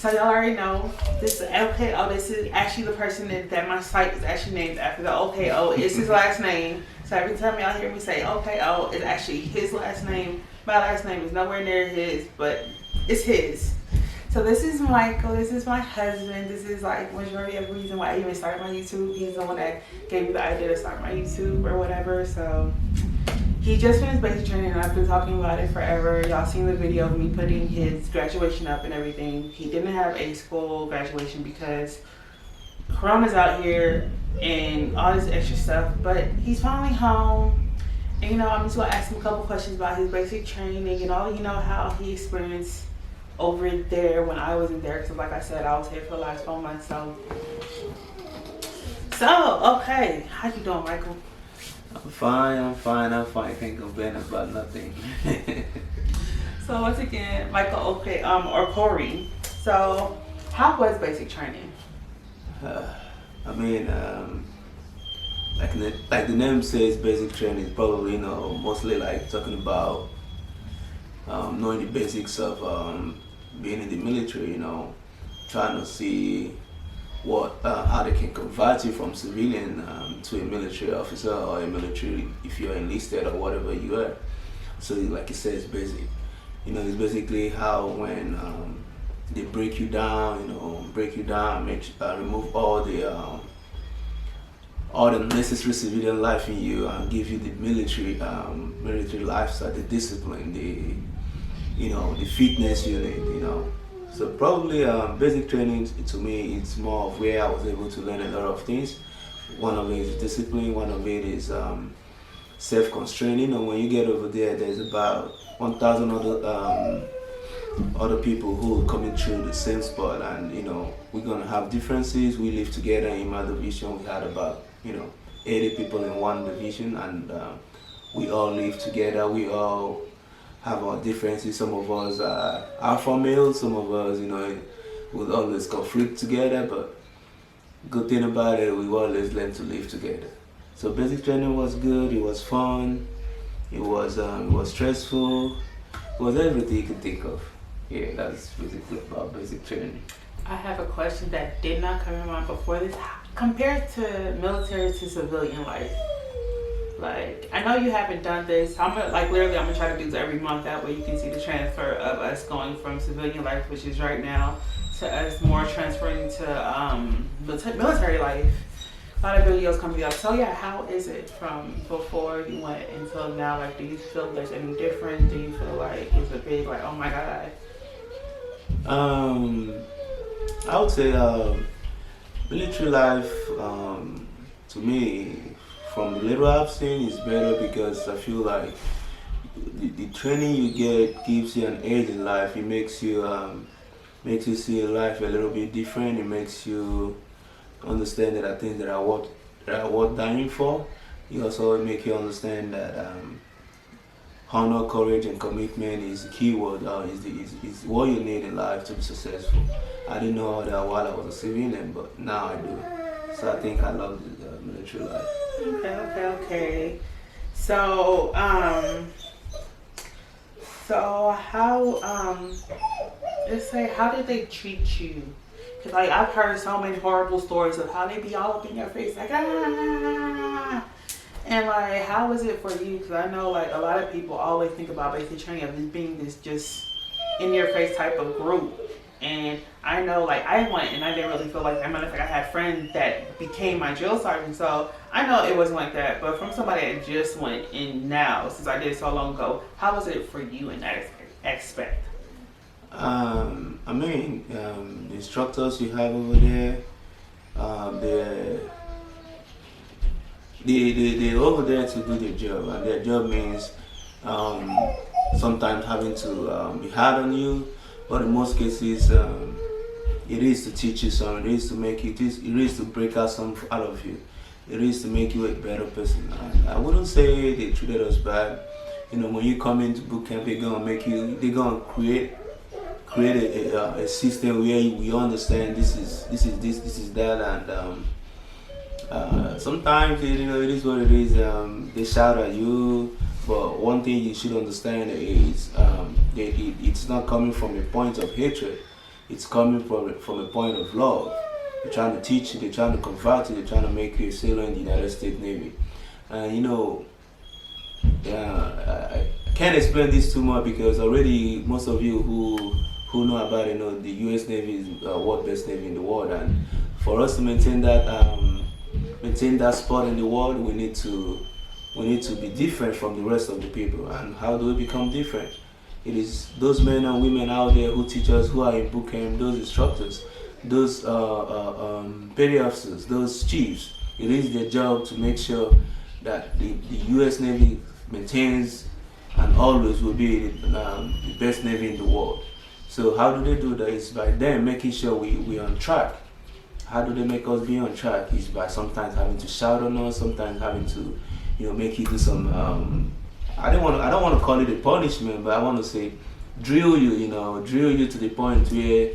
So y'all already know this is OKO. This is actually the person that my site is actually named after. The OKO is his last name. So every time y'all hear me say OKO, it's actually his last name. My last name is nowhere near his, but it's his. So this is Michael. This is my husband. This is like majority of the reason why I even started my YouTube. He's the one that gave me the idea to start my YouTube or whatever. So he just finished basic training and I've been talking about it forever. Y'all seen the video of me putting his graduation up and everything. He didn't have a school graduation because Corona's out here and all this extra stuff, but he's finally home. And you know, I'm just gonna ask him a couple questions about his basic training and all, you know, how he experienced over there when I wasn't there. Because like I said, I was here for the last 4 months. So okay, how you doing, Michael? I'm fine. Can't complain about nothing. So once again, Michael, okay, or Corey. So how was basic training? I mean, like the name says, basic training is probably, you know, mostly like talking about knowing the basics of being in the military. You know, trying to see what how they can convert you from civilian to a military officer or a military if you're enlisted or whatever you are. So like it says, basic. You know, it's basically how when they break you down, remove all the necessary civilian life in you and give you the military lifestyle, the discipline, the fitness you need, you know. So probably basic training to me, it's more of where I was able to learn a lot of things. One of it is discipline, one of it is self-constraint. You know, when you get over there, there's about 1,000 other people who are coming through the same spot, and you know, we're gonna have differences. We live together in my division. We had about 80 people in one division, and we all live together. We all have our differences. Some of us are alpha males, some of us, would always conflict together, but good thing about it, we always learn to live together. So basic training was good, it was fun, it was stressful, it was everything you could think of. Yeah, that's basically about basic training. I have a question that did not come in mind before this. Compared to military to civilian life, like, I know you haven't done this. I'm gonna try to do this every month. That way you can see the transfer of us going from civilian life, which is right now, to us more transferring to military life. A lot of videos coming up. So yeah, how is it from before you went until now? Like, do you feel there's any different? Do you feel like it's a big, like, oh my God? I would say military life, to me, from the little I've seen, is better because I feel like the training you get gives you an edge in life. It makes you see life a little bit different. It makes you understand that things that are worth dying for. It also make you understand that honor, courage, and commitment is the key word. Is what you need in life to be successful. I didn't know that while I was a civilian, but now I do. So I think I love the military life. Okay. So how, let's say, how did they treat you? Cause like I've heard so many horrible stories of how they be all up in your face, like ah. And like, how was it for you? Cause I know like a lot of people always think about basic training as being this just in your face type of group. And I know, like, I went and I didn't really feel like that. Matter of fact, I had friends that became my drill sergeant, so I know it wasn't like that. But from somebody that just went in now, since I did it so long ago, how was it for you in that aspect? I mean, the instructors you have over there, they're over there to do their job, and their job means sometimes having to be hard on you. But in most cases, it is to teach you something. It is to make you. It is to break out something out of you. It is to make you a better person. I wouldn't say they treated us bad. You know, when you come into boot camp, they're gonna make you. They're gonna create a system where we understand this is that, and sometimes it is what it is. They shout at you. But one thing you should understand is it's not coming from a point of hatred. it's coming from a point of love. They're trying to teach you, they're trying to convert you, they're trying to make you a sailor in the United States Navy. And you know, I can't explain this too much because already most of you who know about it know the U.S. Navy is world best navy in the world, and for us to maintain that spot in the world, we need to be different from the rest of the people. And how do we become different? It is those men and women out there who teach us, who are in boot camp, those instructors, those petty officers, those chiefs. It is their job to make sure that the U.S. Navy maintains and always will be the best Navy in the world. So how do they do that? It's by them making sure we're on track. How do they make us be on track? Is by sometimes having to shout on us, sometimes having to, make you do some. I don't want to call it a punishment, but I want to say drill you. Drill you to the point where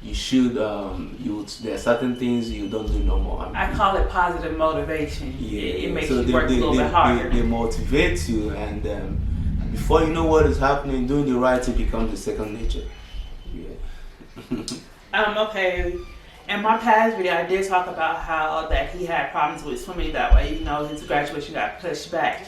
you should. There are certain things you don't do no more. I call it positive motivation. Yeah, it makes so you work a little bit harder. They motivate you, and before you know what is happening, doing the right thing becomes the second nature. Yeah. Okay. In my past video, I did talk about how that he had problems with swimming that way. His graduation got pushed back.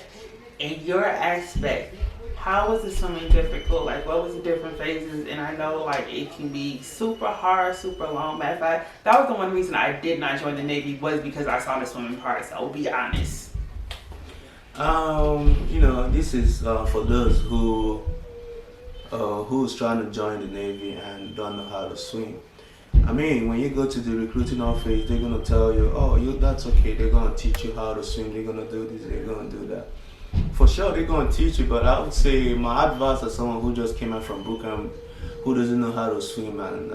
In your aspect, how was the swimming difficult? Like, what was the different phases? And I know, like, it can be super hard, super long. Matter of fact, that was the one reason I did not join the Navy was because I saw the swimming part. So, be honest. This is for those who's trying to join the Navy and don't know how to swim. I mean, when you go to the recruiting office, they're gonna tell you, that's okay. They're gonna teach you how to swim. They're gonna do this. They're gonna do that. For sure, they're gonna teach you. But I would say my advice as someone who just came out from boot camp, who doesn't know how to swim, and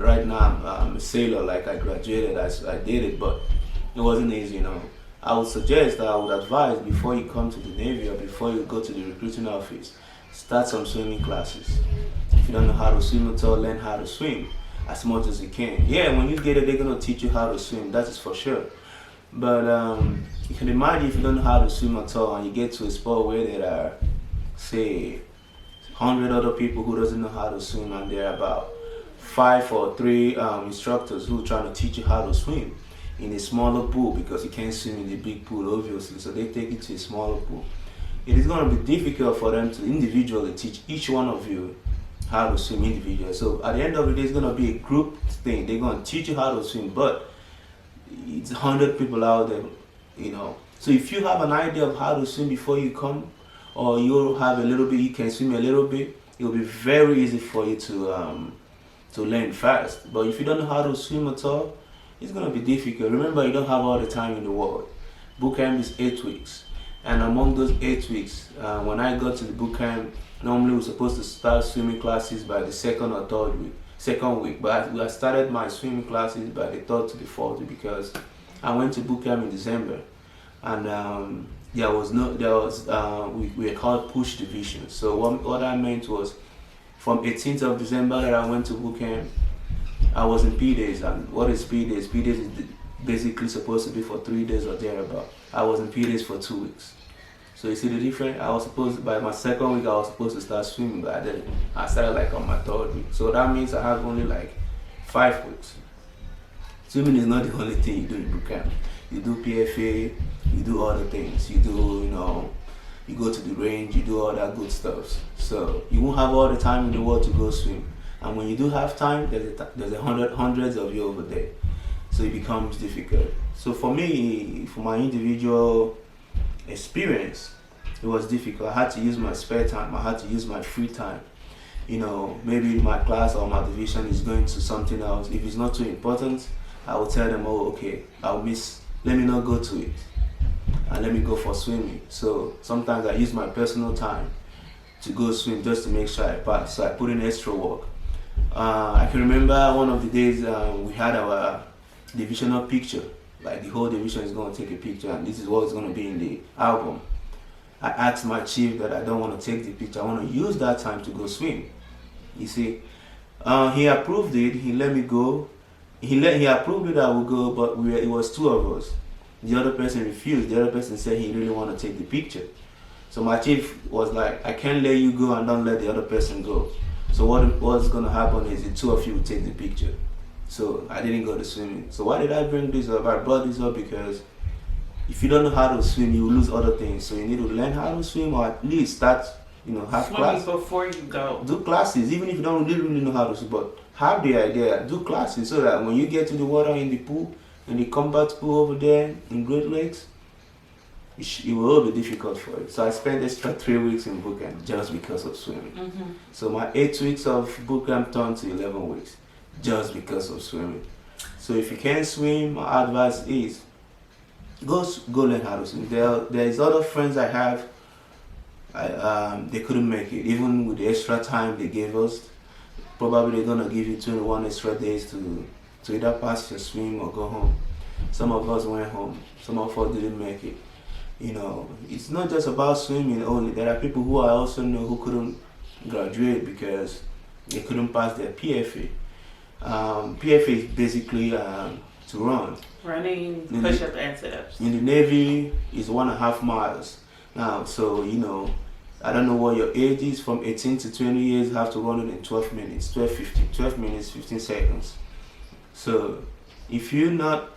right now I'm a sailor. Like I graduated, I did it, but it wasn't easy. I would suggest that I would advise before you come to the Navy or before you go to the recruiting office, start some swimming classes. If you don't know how to swim at all, learn how to swim as much as you can. Yeah, when you get it, they're gonna teach you how to swim. That is for sure. But you can imagine if you don't know how to swim at all and you get to a spot where there are, say, 100 other people who doesn't know how to swim, and there are about 5 or 3 instructors who are trying to teach you how to swim in a smaller pool because you can't swim in the big pool, obviously. So they take you to a smaller pool. It is going to be difficult for them to individually teach each one of you how to swim individually. So at the end of the day, it's going to be a group thing. They're going to teach you how to swim, but it's 100 people out there, So if you have an idea of how to swim before you come, or you have a little bit, you can swim a little bit, it will be very easy for you to learn fast. But if you don't know how to swim at all, it's going to be difficult. Remember, you don't have all the time in the world. Boot camp is 8 weeks. And among those 8 weeks, when I got to the boot camp, normally we're supposed to start swimming classes by the second week. But I started my swimming classes by the 3rd to the 4th week because I went to boot camp in December. And we were called push divisions. So what I meant was from 18th of December that I went to boot camp, I was in P days. And what is P days? P days is basically supposed to be for 3 days or thereabout. I was in P days for 2 weeks. So you see the difference? By my second week, I was supposed to start swimming, but I didn't. I started like on my 3rd week. So that means I have only like 5 weeks. Swimming is not the only thing you do in boot camp. You do PFA, you do other things. You do, you go to the range, you do all that good stuff. So you won't have all the time in the world to go swim. And when you do have time, there's hundreds of you over there. So it becomes difficult. So for me, for my individual experience, it was difficult. I had to use my spare time. I had to use my free time. Maybe my class or my division is going to something else. If it's not too important, I will tell them, okay, let me not go to it. And let me go for swimming. So sometimes I use my personal time to go swim just to make sure I pass. So I put in extra work. I can remember one of the days we had our divisional picture. Like the whole division is going to take a picture, and this is what's going to be in the album. I asked my chief that I don't want to take the picture. I want to use that time to go swim. You see, he approved it. He let me go. He approved it. I would go, but it was 2 of us. The other person refused. The other person said he really want to take the picture. So my chief was like, I can't let you go and don't let the other person go. So what's gonna happen is the two of you will take the picture. So I didn't go to swimming. So why did I bring this up? I brought this up because if you don't know how to swim, you will lose other things. So you need to learn how to swim, or at least start, have Swimming class. before you go. Do classes, even if you don't really know how to swim, but have the idea. Do classes so that when you get to the water in the pool, in the combat pool over there in Great Lakes, it will be difficult for you. So I spent extra 3 weeks in boot camp just because of swimming. Mm-hmm. So my 8 weeks of boot camp turned to 11 weeks just because of swimming. So if you can't swim, my advice is go learn how to swim. There is other friends I have. They couldn't make it, even with the extra time they gave us. Probably they're gonna give you 21 extra days to either pass your swim or go home. Some of us went home. Some of us didn't make it. It's not just about swimming only. There are people who I also know who couldn't graduate because they couldn't pass their PFA. PFA is basically to run. Running, push-up, and sit-ups. In the Navy, it's 1.5 miles. Now, so I don't know what your age is. From 18 to 20 years, you have to run it in 12 minutes, 12 minutes, 15 seconds. So if you're not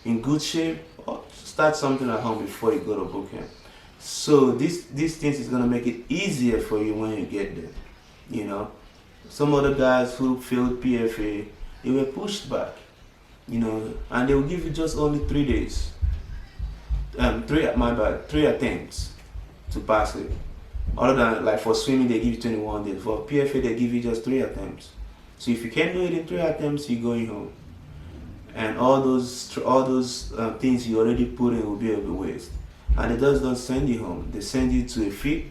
in good shape, start something at home before you go to boot camp. So these things is gonna make it easier for you when you get there. Some other guys who failed PFA, they were pushed back, and they will give you just only 3 days. 3 attempts to pass it. Other than, like, for swimming they give you 21 days. For PFA they give you just 3 attempts. So if you can't do it in 3 attempts, you're going home. And all those things you already put in will be a waste. And it don't send you home. They send you to a fit.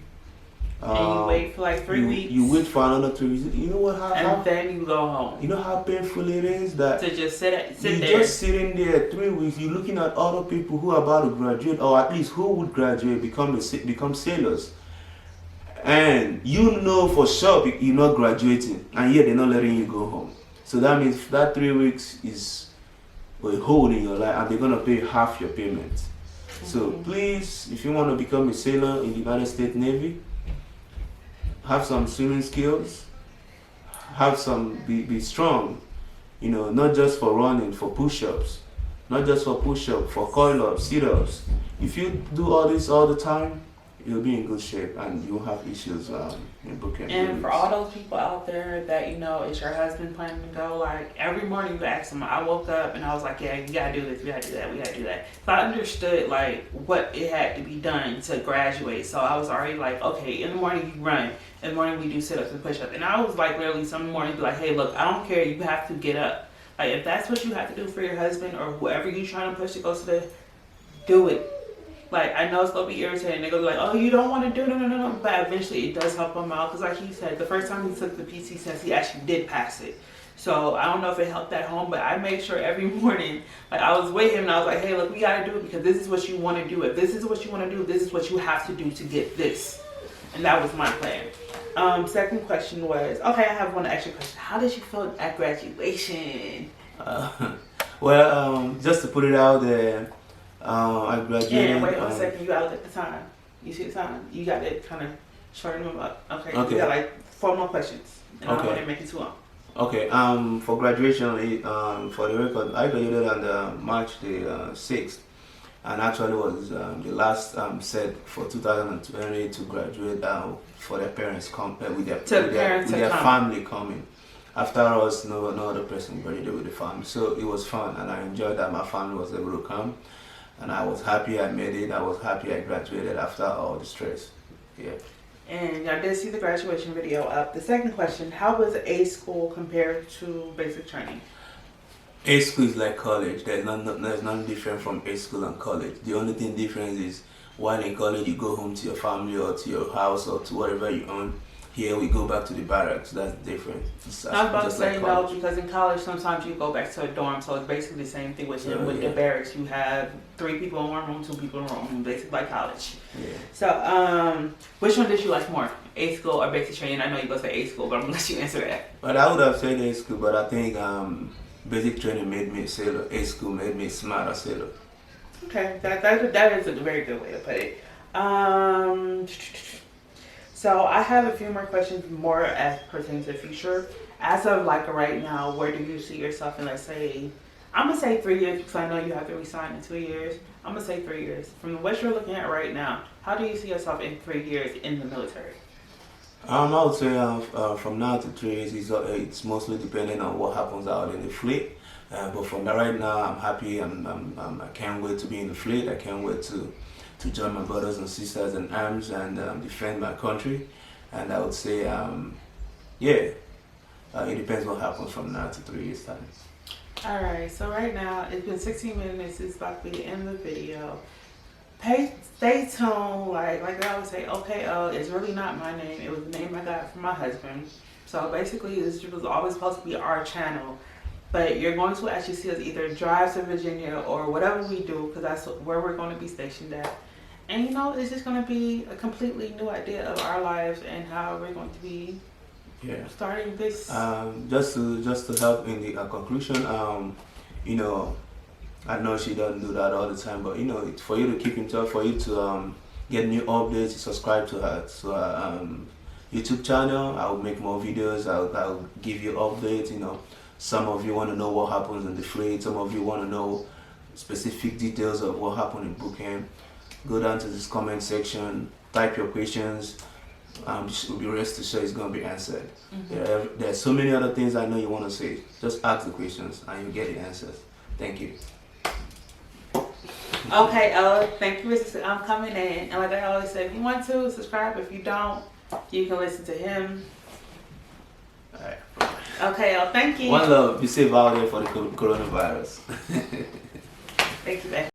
And you wait for like 3 weeks. You wait for another 3 weeks. You know what? And then you go home. You know how painful it is that to just sit you're there. just sitting there 3 weeks. You're looking at other people who are about to graduate, or at least who would graduate, become sailors. And for sure you're not graduating, and yet they're not letting you go home. So that means that 3 weeks is a hole in your life, and they're gonna pay half your payment. So please, if you want to become a sailor in the United States Navy, have some swimming skills, be strong, not just for running, for push-ups, for coil-ups, sit-ups. If you do all this all the time, you'll be in good shape and you won't have issues in boot camp. And for all those people out there that is your husband planning to go, like every morning you ask him. I woke up and I was like, yeah, you gotta do this, we gotta do that, we gotta do that. So I understood like what it had to be done to graduate. So I was already like, okay, in the morning you run, in the morning we do sit-ups and push-ups. And I was like literally some mornings be like, hey, look, I don't care, you have to get up. Like if that's what you have to do for your husband or whoever you're trying to push to go to the, do it. Like, I know it's going to be irritating. They're going to be like, oh, you don't want to do it. No. But eventually it does help him out. Because like he said, the first time he took the PT test, he actually did pass it. So I don't know if it helped at home, but I made sure every morning, like I was with him and I was like, hey, look, we got to do it because this is what you want to do. If this is what you want to do, this is what you have to do to get this. And that was my plan. Second question was, okay, I have one extra question. How did you feel at graduation? Just to put it out there, I graduated. Yeah, wait 1 second. You gotta look at the time. You see the time? You got to kind of shorten them up. Okay. We got like 4 more questions, and I don't want to make it too long. Okay. For graduation, for the record, I graduated on March the 6th, and actually was the last set for 2020 to graduate for their parents with their family coming. After us, no other person graduated with the family, so it was fun, and I enjoyed that my family was able to come. And I was happy I made it. I was happy I graduated after all the stress. Yeah. And I did see the graduation video up. The second question, how was A school compared to basic training? A school is like college. There's nothing different from A school and college. The only thing different is while in college you go home to your family or to your house or to whatever you own. Here we go back to the barracks. That's different. I was about to say no, because in college sometimes you go back to a dorm, so it's basically the same thing with the barracks. You have 3 people in one room, 2 people in one room, basically like college. Yeah. So, which one did you like more, A school or basic training? I know you go say A school, but I'm gonna let you answer that. But I would have said A school, but I think basic training made me a sailor. A school made me a smarter sailor. Okay, that is a very good way to put it. So I have a few more questions more as pertains to the future. As of like right now, where do you see yourself in, let's say, I'm gonna say 3 years because I know you have to resign in 2 years. I'm gonna say 3 years. From what you're looking at right now, how do you see yourself in 3 years in the military? I would say from now to 3 years, it's mostly depending on what happens out in the fleet. But from right now, I'm happy. I can't wait to be in the fleet. I can't wait to join my brothers and sisters in arms and defend my country. And I would say, yeah, it depends what happens from now to 3 years time. All right. So right now it's been 16 minutes. It's about to be the end of the video. Stay tuned. Like I always say, OKO is really not my name. It was the name I got from my husband. So basically, this was always supposed to be our channel. But you're going to actually see us either drive to Virginia or whatever we do, because that's where we're going to be stationed at. And you know, it's just going to be a completely new idea of our lives and how we're going to be starting this. Just to help in the conclusion, you know, I know she doesn't do that all the time, but you know, for you to keep in touch, for you to get new updates, subscribe to her YouTube channel. I'll make more videos. I'll give you updates. You know, some of you want to know what happens in the fleet. Some of you want to know specific details of what happened in boot camp. Go down to this comment section, type your questions. Just be rest assured it's going to be answered. Mm-hmm. There's so many other things I know you want to say. Just ask the questions and you get the answers. Thank you. Okay, thank you for coming in. And like I always say, if you want to, subscribe. If you don't, you can listen to him. Alright. Okay, thank you. One love. Be safe out there for the coronavirus. Thank you, babe.